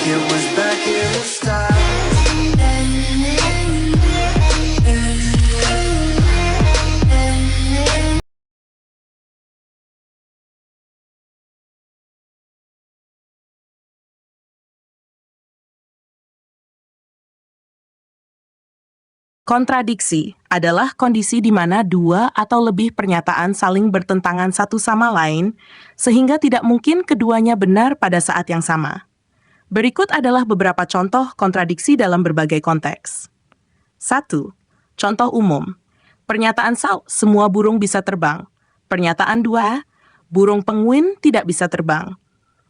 it was back in the start. Kontradiksi adalah kondisi di mana dua atau lebih pernyataan saling bertentangan satu sama lain, sehingga tidak mungkin keduanya benar pada saat yang sama. Berikut adalah beberapa contoh kontradiksi dalam berbagai konteks. 1. Contoh umum. Pernyataan semua burung bisa terbang. Pernyataan 2, burung penguin tidak bisa terbang.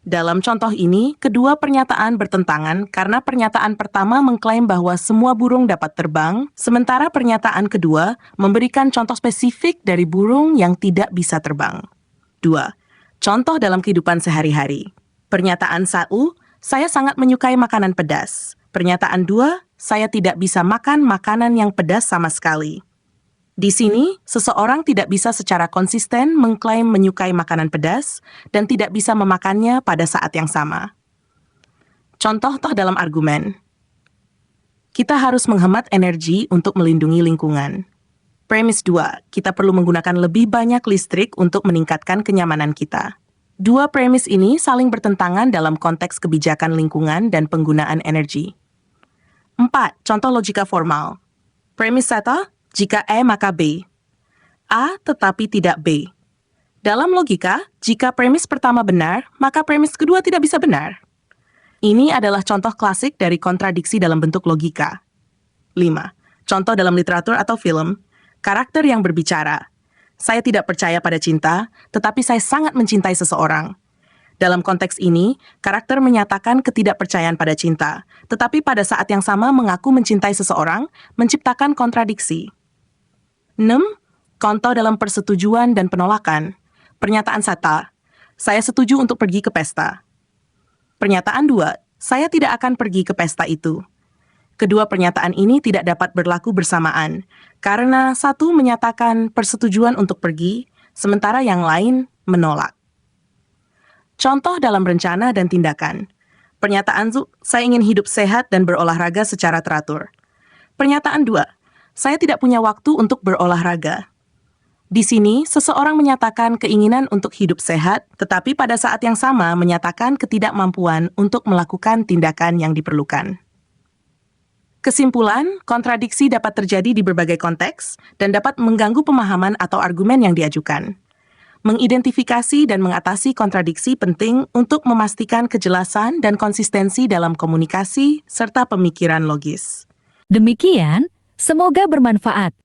Dalam contoh ini, kedua pernyataan bertentangan karena pernyataan pertama mengklaim bahwa semua burung dapat terbang, sementara pernyataan kedua memberikan contoh spesifik dari burung yang tidak bisa terbang. 2. Contoh dalam kehidupan sehari-hari. Pernyataan 1, saya sangat menyukai makanan pedas. Pernyataan 2, saya tidak bisa makan makanan yang pedas sama sekali. Di sini, seseorang tidak bisa secara konsisten mengklaim menyukai makanan pedas dan tidak bisa memakannya pada saat yang sama. Contoh dalam argumen. Kita harus menghemat energi untuk melindungi lingkungan. Premis 2, kita perlu menggunakan lebih banyak listrik untuk meningkatkan kenyamanan kita. Dua premis ini saling bertentangan dalam konteks kebijakan lingkungan dan penggunaan energi. 4. Contoh logika formal. Premis 1, jika E maka B. A tetapi tidak B. Dalam logika, jika premis pertama benar, maka premis kedua tidak bisa benar. Ini adalah contoh klasik dari kontradiksi dalam bentuk logika. 5. Contoh dalam literatur atau film. Karakter yang berbicara. Saya tidak percaya pada cinta, tetapi saya sangat mencintai seseorang. Dalam konteks ini, karakter menyatakan ketidakpercayaan pada cinta, tetapi pada saat yang sama mengaku mencintai seseorang, menciptakan kontradiksi. 6. Contoh dalam persetujuan dan penolakan. Pernyataan 1, saya setuju untuk pergi ke pesta. Pernyataan 2, saya tidak akan pergi ke pesta itu. Kedua pernyataan ini tidak dapat berlaku bersamaan, karena satu menyatakan persetujuan untuk pergi, sementara yang lain menolak. Contoh dalam rencana dan tindakan. Pernyataan 1, saya ingin hidup sehat dan berolahraga secara teratur. Pernyataan 2, saya tidak punya waktu untuk berolahraga. Di sini, seseorang menyatakan keinginan untuk hidup sehat, tetapi pada saat yang sama menyatakan ketidakmampuan untuk melakukan tindakan yang diperlukan. Kesimpulan, kontradiksi dapat terjadi di berbagai konteks dan dapat mengganggu pemahaman atau argumen yang diajukan. Mengidentifikasi dan mengatasi kontradiksi penting untuk memastikan kejelasan dan konsistensi dalam komunikasi serta pemikiran logis. Demikian, semoga bermanfaat.